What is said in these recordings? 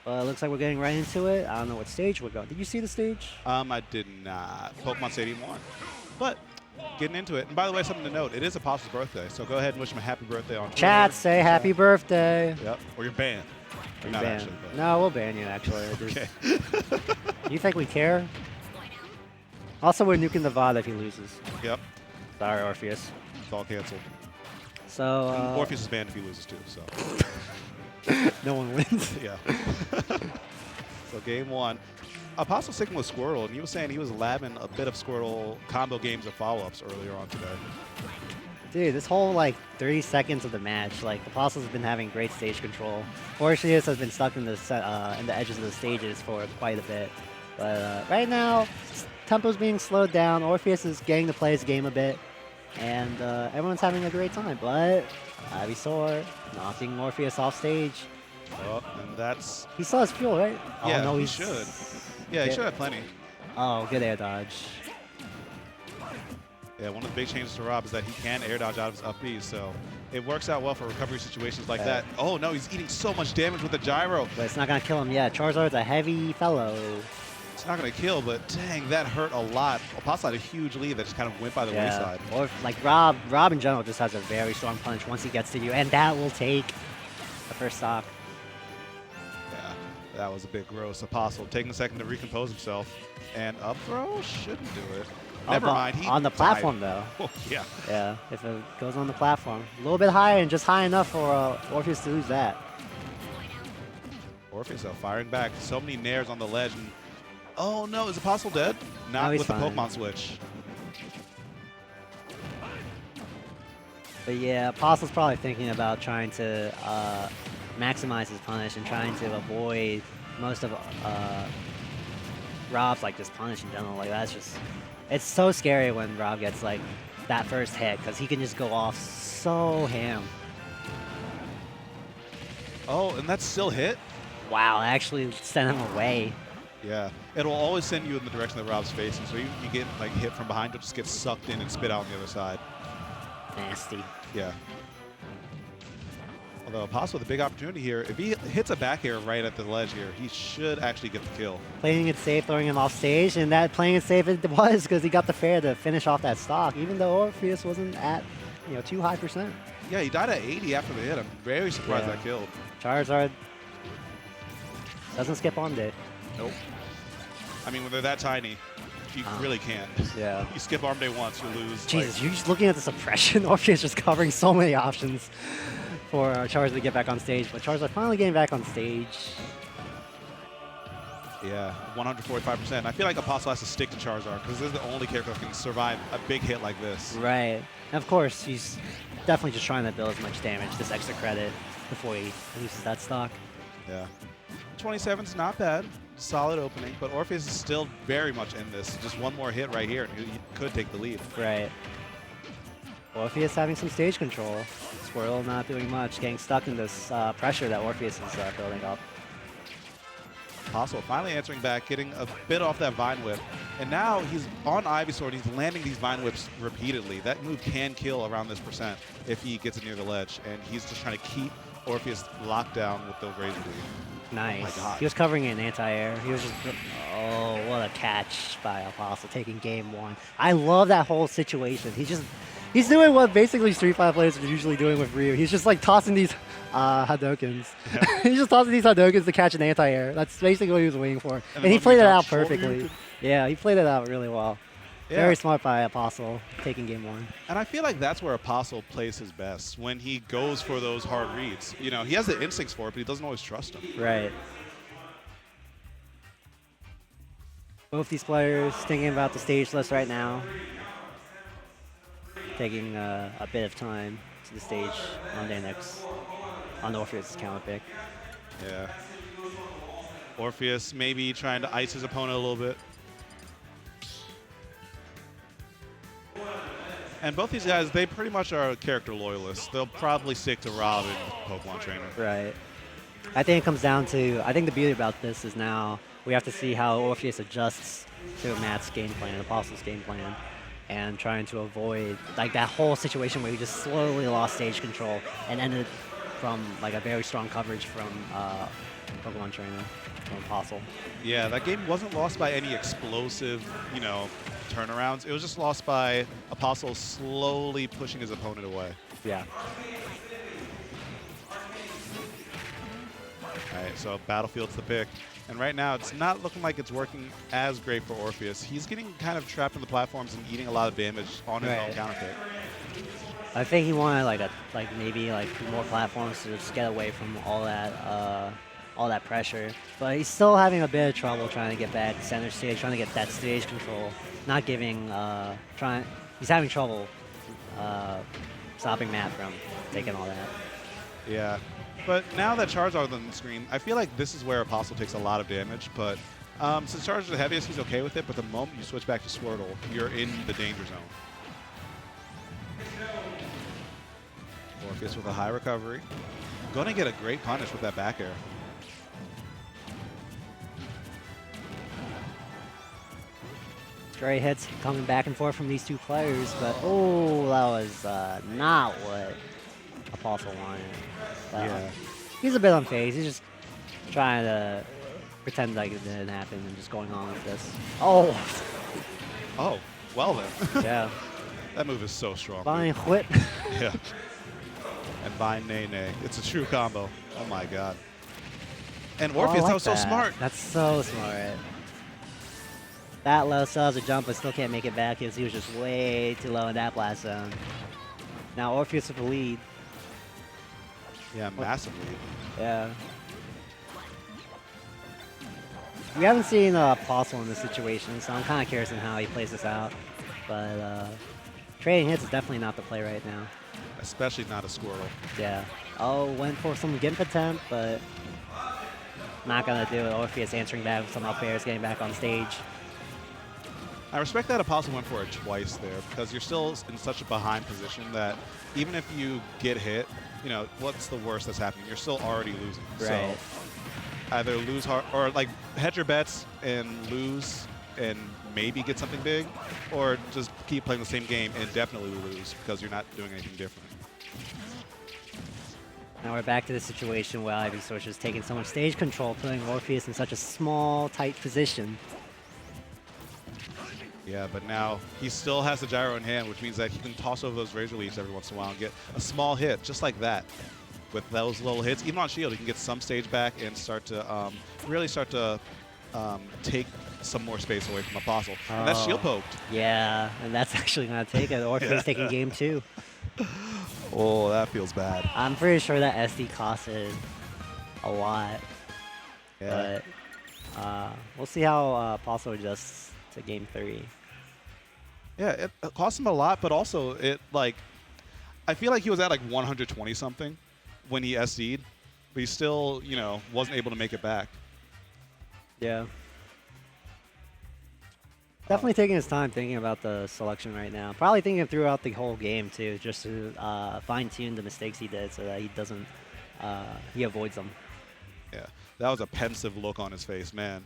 Well, it looks like we're getting right into it. I don't know what stage we're going. Did you see the stage? I did not. Pokemon Stadium 1. But getting into it. And by the way, something to note, it is Aposl's birthday, so go ahead and wish him a happy birthday on Twitter. Chat, say happy birthday. Yep. Or you're banned. You're not banned. actually. But. No, we'll ban you, actually. Okay. You think we care? Also, we're nuking the VOD if he loses. Yep. Sorry, Orpheus. It's all canceled. So, And Orpheus is banned if he loses, too, so. No one wins. Yeah. So game 1. Aposl sticking with Squirtle, and he was saying he was labbing a bit of Squirtle combo games or follow-ups earlier on today. Dude, this whole, 30 seconds of the match, Aposl's been having great stage control. Orpheus has been stuck in the edges of the stages for quite a bit. But right now, tempo's being slowed down. Orpheus is getting to play his game a bit. And everyone's having a great time. But Ivysaur knocking Orpheus off stage. Oh, and that's... He saw his fuel, right? Yeah, oh, no, he should. Yeah, he should have plenty. Oh, good air dodge. Yeah, one of the big changes to Rob is that he can air dodge out of his up B, so it works out well for recovery situations like that. Oh no, he's eating so much damage with the gyro. But it's not going to kill him yet. Charizard's a heavy fellow. It's not going to kill, but dang, that hurt a lot. Aposl had a huge lead that just kind of went by the wayside. Or Rob in general just has a very strong punch once he gets to you, and that will take the first stock. Yeah, that was a bit gross. Aposl taking a second to recompose himself, and up throw shouldn't do it. Never mind. He on the platform, died. though. Oh, yeah. Yeah, if it goes on the platform. A little bit higher and just high enough for Orpheus to lose that. Orpheus, though, firing back. So many nairs on the ledge. And oh, no. Is Aposl dead? Not with the Pokemon switch. But yeah, Aposl's probably thinking about trying to maximize his punish and trying to avoid most of Rob's just punish in general. That's just... It's so scary when Rob gets that first hit because he can just go off so ham. Oh, and that's still hit? Wow, I actually sent him away. Yeah, it'll always send you in the direction that Rob's facing, so you get hit from behind, you'll just get sucked in and spit out on the other side. Nasty. Yeah. Although Aposl with a big opportunity here, if he hits a back air right at the ledge here, he should actually get the kill. Playing it safe, throwing him off stage, and that playing it safe it was because he got the fair to finish off that stock, even though Orpheus wasn't at too high %. Yeah, he died at 80 after the hit. I'm very surprised that killed. Charizard doesn't skip on day. Nope. I mean, when they're that tiny, you really can't. Yeah. You skip arm day once, you lose. Jesus, you're just looking at the suppression. Orpheus just covering so many options for Charizard to get back on stage, but Charizard finally getting back on stage. Yeah, 145%. I feel like Aposl has to stick to Charizard because this is the only character that can survive a big hit like this. Right. And of course, he's definitely just trying to build as much damage, this extra credit, before he loses that stock. Yeah. 27's not bad. Solid opening, but Orpheus is still very much in this. Just one more hit right here, and he could take the lead. Right. Orpheus having some stage control. Squirtle not doing much, getting stuck in this pressure that Orpheus is building up. Aposl finally answering back, getting a bit off that Vine Whip. And now he's on Ivysaur, and he's landing these Vine Whips repeatedly. That move can kill around this % if he gets it near the ledge. And he's just trying to keep Orpheus locked down with those Razor Leaf. Nice. Oh my God. He was covering an anti-air. He was just... Oh, what a catch by Aposl taking game 1. I love that whole situation. He's doing what basically Street Fighter players are usually doing with Ryu. He's just tossing these Hadokens. Yeah. He's just tossing these Hadokens to catch an anti-air. That's basically what he was waiting for. And he played it out perfectly. Yeah, he played it out really well. Yeah. Very smart by Aposl taking game 1. And I feel like that's where Aposl plays his best, when he goes for those hard reads. He has the instincts for it, but he doesn't always trust them. Right. Both these players thinking about the stage list right now. Taking a bit of time to the stage on their next, on Orpheus' counter pick. Yeah. Orpheus maybe trying to ice his opponent a little bit. And both these guys, they pretty much are character loyalists. They'll probably stick to Rob and Pokemon Trainer. Right. I think it comes down to, I think the beauty about this is now we have to see how Orpheus adjusts to Matt's game plan, Aposl's game plan, and trying to avoid that whole situation where he just slowly lost stage control and ended from a very strong coverage from Pokemon trainer from Aposl. Yeah, that game wasn't lost by any explosive, turnarounds. It was just lost by Aposl slowly pushing his opponent away. Yeah. All right, so Battlefield's the pick. And right now, it's not looking like it's working as great for Orpheus. He's getting kind of trapped in the platforms and eating a lot of damage on his own counter pick. I think he wanted maybe more platforms to just get away from all that pressure. But he's still having a bit of trouble trying to get back to center stage, trying to get that stage control. Not giving, he's having trouble stopping Matt from taking all that. Yeah. But now that Charizard's on the screen, I feel like this is where Aposl takes a lot of damage. But since Charizard's the heaviest, he's okay with it. But the moment you switch back to Squirtle, you're in the danger zone. Orpheus with a high recovery. Going to get a great punish with that back air. Great hits coming back and forth from these two players. But, oh, that was not what Aposl wanted. Yeah. He's a bit unfazed. He's just trying to pretend like it didn't happen and just going on with this. Oh. Oh, well then. Yeah. That move is so strong. Fine whip. Yeah. And Vine Nay Nay. It's a true combo. Oh my god. And Orpheus, that was so smart. That's so smart. That low still has a jump, but still can't make it back because he was just way too low in that blast zone. Now Orpheus with the lead. Yeah, massively. Yeah. We haven't seen Aposl in this situation, so I'm kind of curious on how he plays this out. But trading hits is definitely not the play right now. Especially not a Squirtle. Yeah. Oh, went for some Gimp attempt, but not going to do it. Orpheus answering back with some up airs, getting back on stage. I respect that Aposl went for it twice there because you're still in such a behind position that even if you get hit, what's the worst that's happening? You're still already losing. Right. So either lose hard or hedge your bets and lose and maybe get something big, or just keep playing the same game and definitely lose because you're not doing anything different. Now we're back to the situation where Ivysaur is taking so much stage control, putting Orpheus in such a small, tight position. Yeah, but now he still has the gyro in hand, which means that he can toss over those Razor Leaves every once in a while and get a small hit, just like that. With those little hits, even on shield, he can get some stage back and really start to take some more space away from Aposl. And that's shield poked. Yeah, and that's actually going to take it. Orpheus taking game 2. Oh, that feels bad. I'm pretty sure that SD costed a lot. Yeah. But we'll see how Aposl adjusts to game 3. Yeah, it cost him a lot, but also I feel like he was at 120 something when he SD'd, but he still, wasn't able to make it back. Yeah. Definitely taking his time thinking about the selection right now. Probably thinking throughout the whole game too, just to fine-tune the mistakes he did so that he doesn't, he avoids them. Yeah, that was a pensive look on his face, man.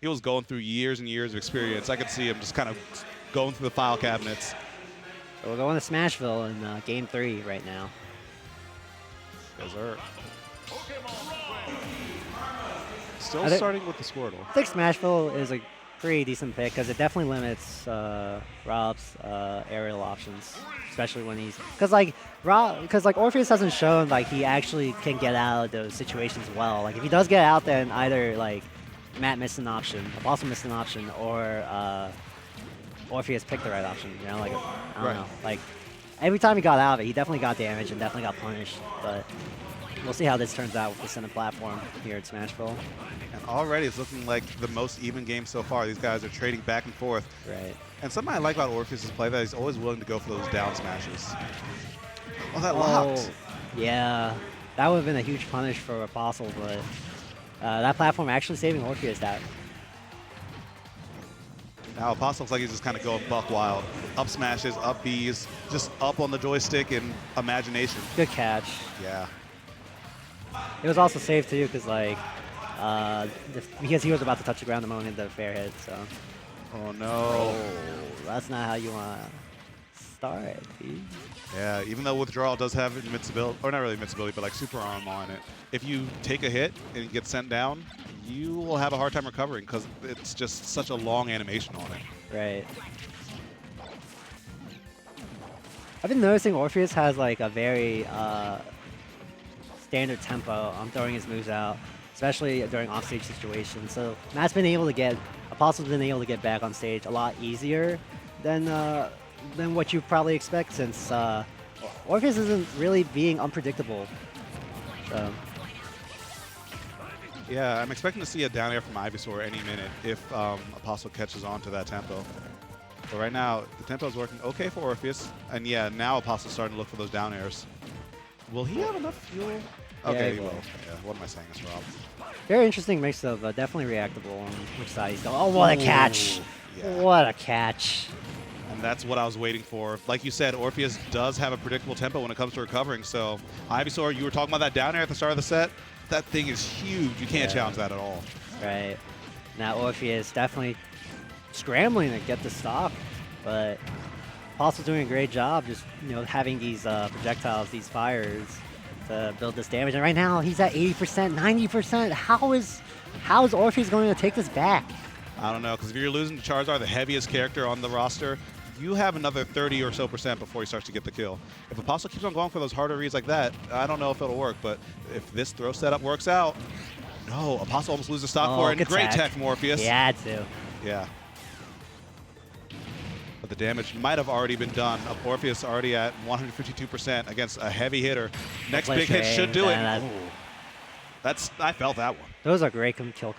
He was going through years and years of experience. I could see him just kind of going through the file cabinets. So we're going to Smashville in game 3 right now. Yes, sir. Still starting with the Squirtle. I think Smashville is a pretty decent pick because it definitely limits Rob's aerial options, especially when he's because Orpheus hasn't shown he actually can get out of those situations well. If he does get out there and either Matt missed an option, Aposl missed an option, or Orpheus picked the right option. I don't know. Every time he got out of it, he definitely got damage and definitely got punished. But we'll see how this turns out with the center platform here at Smashville. And already it's looking like the most even game so far. These guys are trading back and forth. Right. And something I like about Orpheus' play that he's always willing to go for those down smashes. Oh, that locked. Yeah. That would have been a huge punish for Aposl, but that platform actually saving Orpheus that. Now Aposl looks like he's just kind of going buck wild. Up smashes, up Bs, just up on the joystick in imagination. Good catch. Yeah. It was also safe too, because because he was about to touch the ground the moment the fair hit. So. Oh no. Oh, that's not how you want to start. Yeah, even though Withdrawal does have invincibility, or not really invincibility, but like super arm on it, if you take a hit and get sent down, you will have a hard time recovering because it's just such a long animation on it. Right. I've been noticing Orpheus has like a very standard tempo on throwing his moves out, especially during offstage situations. So Matt's been able to get, Aposl's been able to get back on stage a lot easier than what you probably expect, since Orpheus isn't really being unpredictable. So. Yeah, I'm expecting to see a down air from Ivysaur any minute if Aposl catches on to that tempo. But right now, the tempo is working okay for Orpheus, and yeah, now Aposl's starting to look for those down airs. Will he have enough fuel? Okay, yeah, he will. Yeah, what am I saying? It's Rob. Very interesting mix of definitely reactable on which side he's going. Oh, what a catch! Yeah. What a catch! And that's what I was waiting for. Like you said, Orpheus does have a predictable tempo when it comes to recovering. So, Ivysaur, you were talking about that down air at the start of the set. That thing is huge. You can't challenge that at all. Right. Now Orpheus definitely scrambling to get the stock, but Aposl's doing a great job just, having these projectiles, these fires to build this damage. And right now he's at 80%, 90%. How is Orpheus going to take this back? I don't know, because if you're losing to Charizard, the heaviest character on the roster, you have another 30 or so % before he starts to get the kill. If Aposl keeps on going for those harder reads like that, I don't know if it'll work, but if this throw setup works out, no, Aposl almost loses stock for it, and great tech from Orpheus. He had to. Yeah. But the damage might have already been done. Orpheus already at 152% against a heavy hitter. Next big hit should do it. I felt that one. Those are great kill